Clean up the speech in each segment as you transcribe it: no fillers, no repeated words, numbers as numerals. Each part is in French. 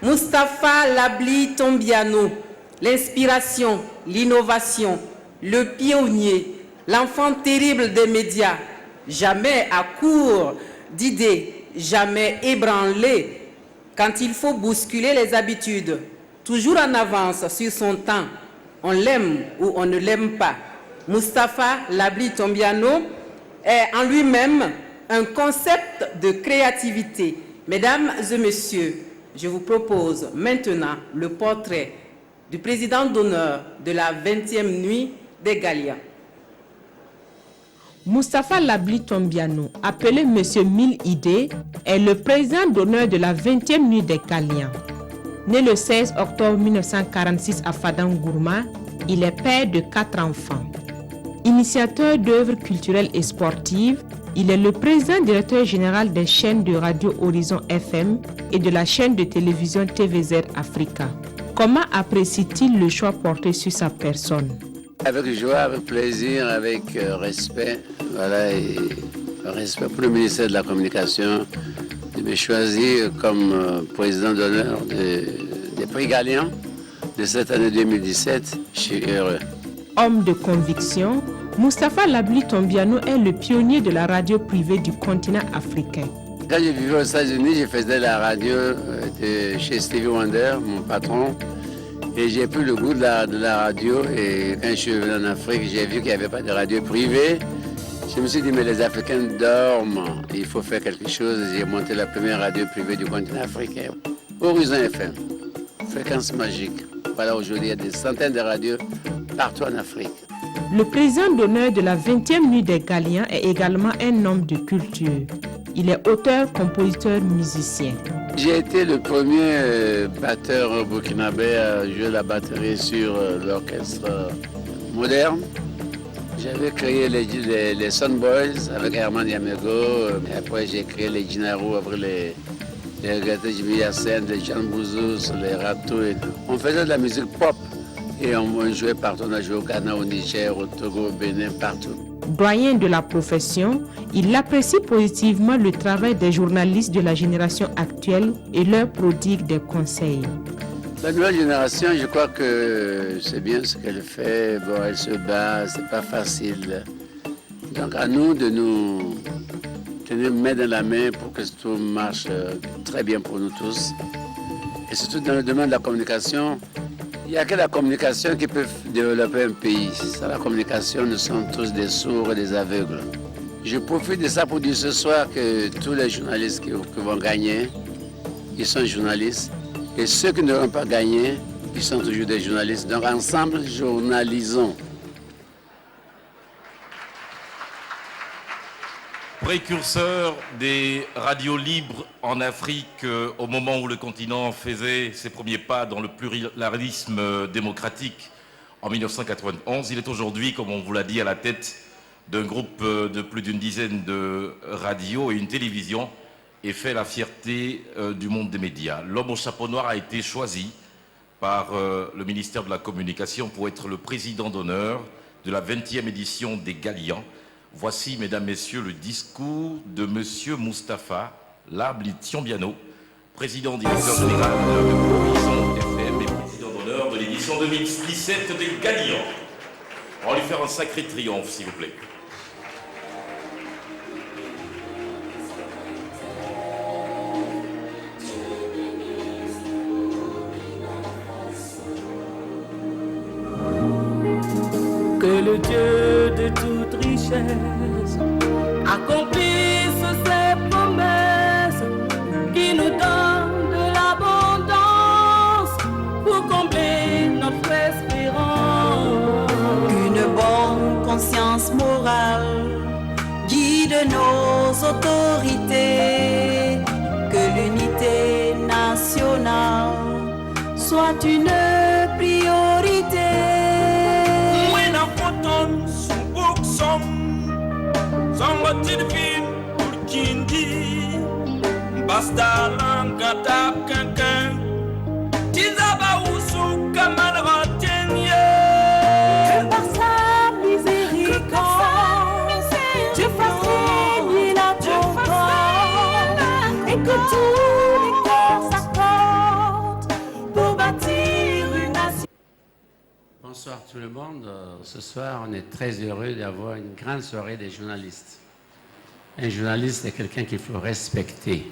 Mustapha Labli Tombiano, l'inspiration, l'innovation, le pionnier, l'enfant terrible des médias, jamais à court d'idées, jamais ébranlé quand il faut bousculer les habitudes, toujours en avance sur son temps. On l'aime ou on ne l'aime pas. Mustapha Labli Tombiano est en lui-même un concept de créativité. Mesdames et messieurs, je vous propose maintenant le portrait du président d'honneur de la 20e nuit des Galiens. Mustapha Labli Tombiano, appelé Monsieur Mille Idées, est le président d'honneur de la 20e nuit des Galiens. Né le 16 octobre 1946 à Fadangourma, il est père de 4 enfants. Initiateur d'œuvres culturelles et sportives, il est le président directeur général des chaînes de radio Horizon FM et de la chaîne de télévision TVZ Africa. Comment apprécie-t-il le choix porté sur sa personne? Avec joie, avec plaisir, avec respect. Voilà, et respect pour le ministère de la Communication de me choisir comme président d'honneur des prix Galiens de cette année 2017. Je suis heureux. Homme de conviction, Mustapha Labli Tombiano est le pionnier de la radio privée du continent africain. Quand je vivais aux États-Unis, je faisais la radio chez Stevie Wonder, mon patron. Et j'ai pris le goût de la radio. Et quand je suis venu en Afrique, j'ai vu qu'il n'y avait pas de radio privée. Je me suis dit, mais les Africains dorment. Il faut faire quelque chose. J'ai monté la première radio privée du continent africain. Horizon FM, fréquence magique. Voilà, aujourd'hui, il y a des centaines de radios partout en Afrique. Le président d'honneur de la 20e nuit des Galiens est également un homme de culture. Il est auteur, compositeur, musicien. J'ai été le premier batteur burkinabé à jouer la batterie sur l'orchestre moderne. J'avais créé les Sun Boys avec Herman Yamego. Et après, j'ai créé les Jinaro avec les Reggaeton Jimmy Yassen, les Jean Bouzous, les Ratou. On faisait de la musique pop. Et on jouait partout, on a joué au Ghana, au Niger, au Togo, au Bénin, partout. Doyen de la profession, il apprécie positivement le travail des journalistes de la génération actuelle et leur prodigue des conseils. La nouvelle génération, je crois que c'est bien ce qu'elle fait. Bon, elle se bat, c'est pas facile. Donc à nous de nous tenir main dans la main pour que tout marche très bien pour nous tous. Et surtout dans le domaine de la communication, il n'y a que la communication qui peut développer un pays. Sans la communication, nous sommes tous des sourds et des aveugles. Je profite de ça pour dire ce soir que tous les journalistes qui vont gagner, ils sont journalistes. Et ceux qui n'auront pas gagné, ils sont toujours des journalistes. Donc ensemble, journalisons. Précurseur des radios libres en Afrique au moment où le continent faisait ses premiers pas dans le pluralisme démocratique en 1991. Il est aujourd'hui, comme on vous l'a dit, à la tête d'un groupe de plus d'une dizaine de radios et une télévision et fait la fierté du monde des médias. L'homme au chapeau noir a été choisi par le ministère de la Communication pour être le président d'honneur de la 20e édition des Galiens. Voici, mesdames, messieurs, le discours de monsieur Mustapha Labli Tombiano, président directeur général de Horizon FM et président d'honneur de l'édition 2017 des Galiens. On va lui faire un sacré triomphe, s'il vous plaît. Que le Dieu de toute richesse accomplisse ses promesses, qui nous donne de l'abondance pour combler notre espérance. Une bonne conscience morale guide nos autorités, que l'unité nationale soit une priorité. Basta langata kankan Tizaba usu kaman retenye. Par sa miséricorde, Dieu facilite la concorde et que tous les corps s'accordent Bonsoir tout le monde. Ce soir, on est très heureux d'avoir une grande soirée des journalistes. Un journaliste est quelqu'un qu'il faut respecter.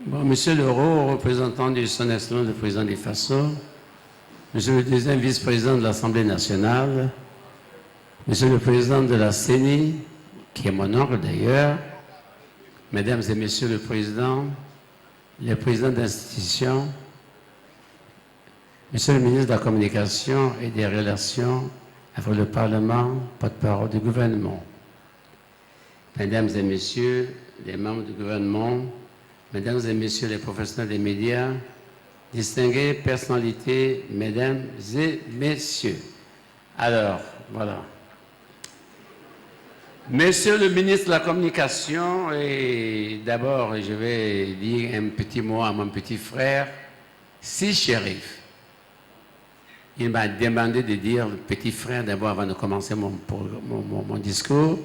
Bon, Monsieur Leroux, représentant de son Excellence le Président des Faso, Monsieur le deuxième vice-président de l'Assemblée nationale, Monsieur le Président de la CENI, qui est mon oncle d'ailleurs, Mesdames et Messieurs le Président, les présidents d'institutions, Monsieur le ministre de la Communication et des Relations avec le Parlement, porte-parole du gouvernement, Mesdames et Messieurs les membres du gouvernement, Mesdames et Messieurs les professionnels des médias, distinguées personnalités, Mesdames et Messieurs. Alors, voilà. Monsieur le ministre de la Communication, et d'abord, je vais dire un petit mot à mon petit frère, Si Chérif. Il m'a demandé de dire petit frère d'abord avant de commencer mon discours.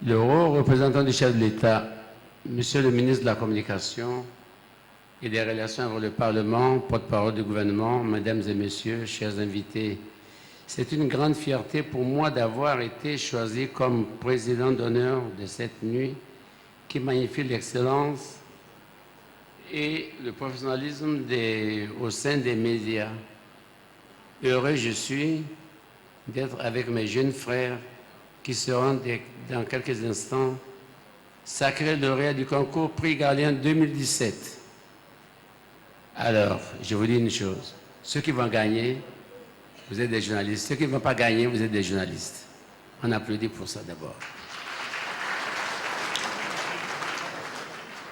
Le haut représentant du chef de l'État, Monsieur le ministre de la Communication et des Relations avec le Parlement, porte-parole du gouvernement, Mesdames et Messieurs, chers invités, c'est une grande fierté pour moi d'avoir été choisi comme président d'honneur de cette nuit qui magnifie l'excellence et le professionnalisme au sein des médias. Heureux je suis d'être avec mes jeunes frères qui seront dans quelques instants sacrés lauréats du concours Prix Galien 2017. Alors, je vous dis une chose, ceux qui vont gagner, vous êtes des journalistes. Ceux qui ne vont pas gagner, vous êtes des journalistes. On applaudit pour ça d'abord.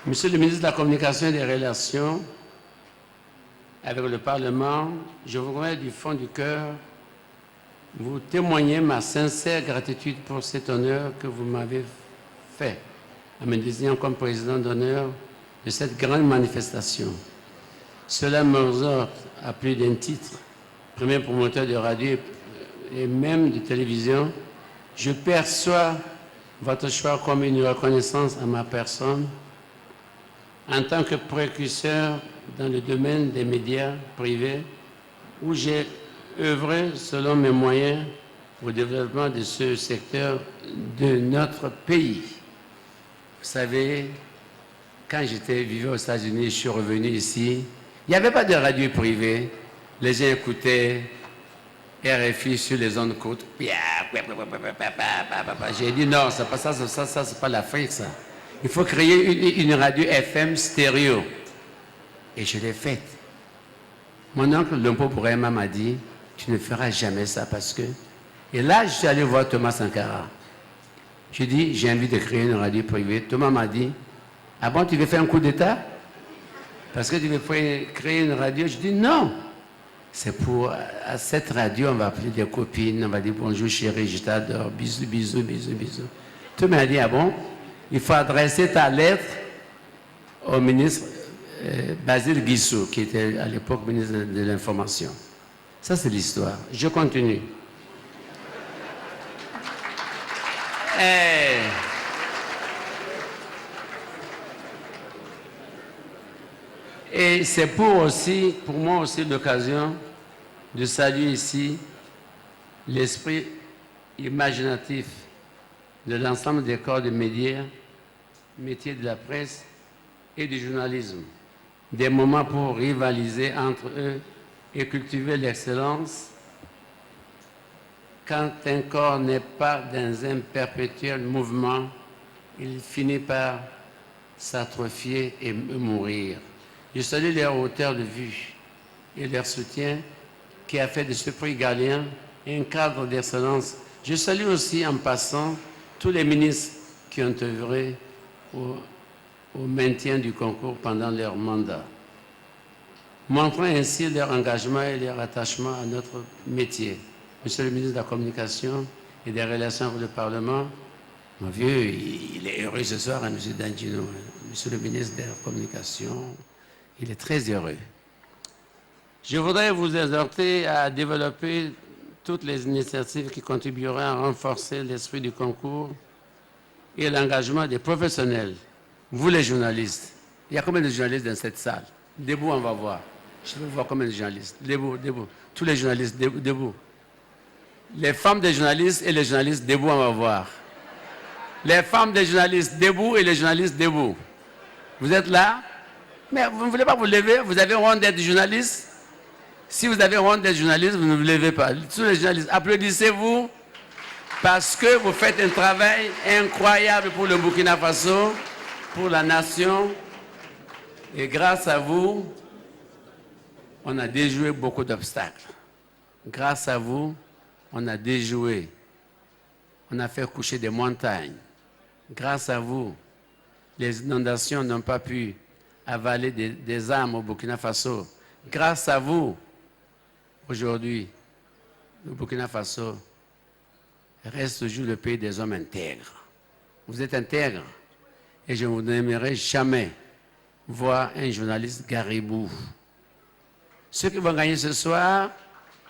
Monsieur le ministre de la Communication et des Relations avec le Parlement, je voudrais du fond du cœur vous témoigner ma sincère gratitude pour cet honneur que vous m'avez fait en me désignant comme président d'honneur de cette grande manifestation. Cela m'exhorte à plus d'un titre, premier promoteur de radio et même de télévision. Je perçois votre choix comme une reconnaissance à ma personne en tant que précurseur dans le domaine des médias privés où j'ai œuvré selon mes moyens au développement de ce secteur de notre pays. Vous savez, quand j'étais vivant aux États-Unis, je suis revenu ici, il n'y avait pas de radio privée. Les gens écoutaient RFI sur les ondes courtes. J'ai dit non, c'est pas ça, c'est pas l'Afrique, ça. Il faut créer une radio FM stéréo. Et je l'ai faite. Mon oncle Lompo Bourema m'a dit, tu ne feras jamais ça parce que... Et là, je suis allé voir Thomas Sankara. Je dis, j'ai envie de créer une radio privée. Thomas m'a dit, ah bon, tu veux faire un coup d'État? Parce que tu veux créer une radio? Je dis, non. C'est pour, à cette radio, on va appeler des copines, on va dire, bonjour chérie, je t'adore, bisous, bisous, bisous, bisous. Thomas m'a dit, ah bon? Il faut adresser ta lettre au ministre Basile Guissou, qui était à l'époque ministre de l'Information. Ça, c'est l'histoire. Je continue. Et c'est pour moi aussi l'occasion de saluer ici l'esprit imaginatif de l'ensemble des corps de médias, métiers de la presse et du journalisme. Des moments pour rivaliser entre eux et cultiver l'excellence. Quand un corps n'est pas dans un perpétuel mouvement, il finit par s'atrophier et mourir. Je salue leur hauteur de vue et leur soutien qui a fait de ce prix Galien un cadre d'excellence. Je salue aussi en passant tous les ministres qui ont œuvré au maintien du concours pendant leur mandat, montrant ainsi leur engagement et leur attachement à notre métier. Monsieur le ministre de la Communication et des Relations avec le Parlement, mon vieux, il est heureux ce soir, hein, monsieur Danjino, monsieur le ministre de la Communication, il est très heureux. Je voudrais vous exhorter à développer toutes les initiatives qui contribueront à renforcer l'esprit du concours et l'engagement des professionnels. Vous les journalistes, il y a combien de journalistes dans cette salle? Debout, on va voir. Je veux voir combien de journalistes. Debout, debout. Tous les journalistes, debout. Les femmes des journalistes et les journalistes, debout, on va voir. Les femmes des journalistes, debout, et les journalistes, debout. Vous êtes là? Mais vous ne voulez pas vous lever? Vous avez honte d'être journaliste? Si vous avez honte d'être journaliste, vous ne vous levez pas. Tous les journalistes, applaudissez-vous parce que vous faites un travail incroyable pour le Burkina Faso, pour la nation. Et grâce à vous, on a déjoué beaucoup d'obstacles. Grâce à vous, on a déjoué. On a fait coucher des montagnes. Grâce à vous, les inondations n'ont pas pu avaler des âmes au Burkina Faso. Grâce à vous, aujourd'hui, le Burkina Faso reste toujours le pays des hommes intègres. Vous êtes intègres et je n'aimerais jamais voir un journaliste garibou. Ceux qui vont gagner ce soir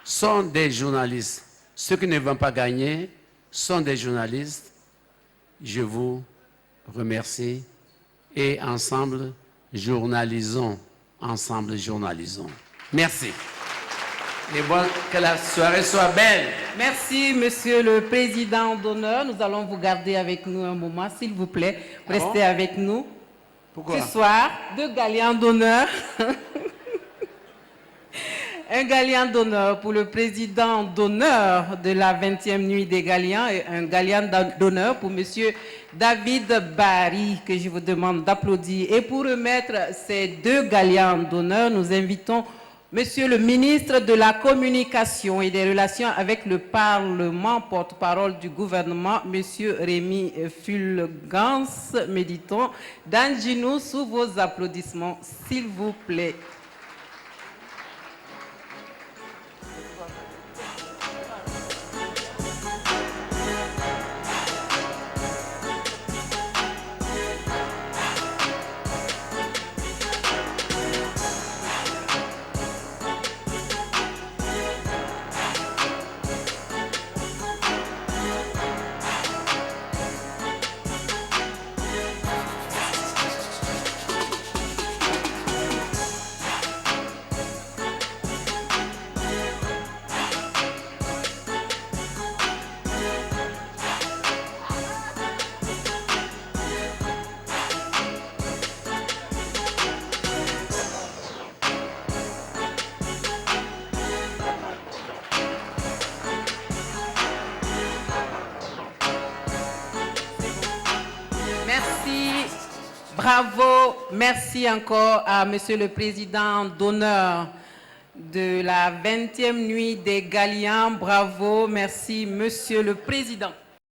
sont des journalistes. Ceux qui ne vont pas gagner sont des journalistes. Je vous remercie et ensemble, journalisons. Ensemble, journalisons. Merci. Et bon, que la soirée soit belle. Merci, Monsieur le Président d'honneur. Nous allons vous garder avec nous un moment, s'il vous plaît. Restez avec nous. Pourquoi? Ce soir, 2 Galians d'honneur. Un Galian d'honneur pour le président d'honneur de la 20e nuit des Galians et un Galian d'honneur pour Monsieur David Barry, que je vous demande d'applaudir. Et pour remettre ces 2 Galians d'honneur, nous invitons Monsieur le ministre de la Communication et des Relations avec le Parlement, porte-parole du gouvernement, Monsieur Rémi Fulgence, méditons, d'Anginou sous vos applaudissements, s'il vous plaît. Merci, bravo, merci encore à Monsieur le Président d'honneur de la 20e nuit des Galians. Bravo, merci Monsieur le Président.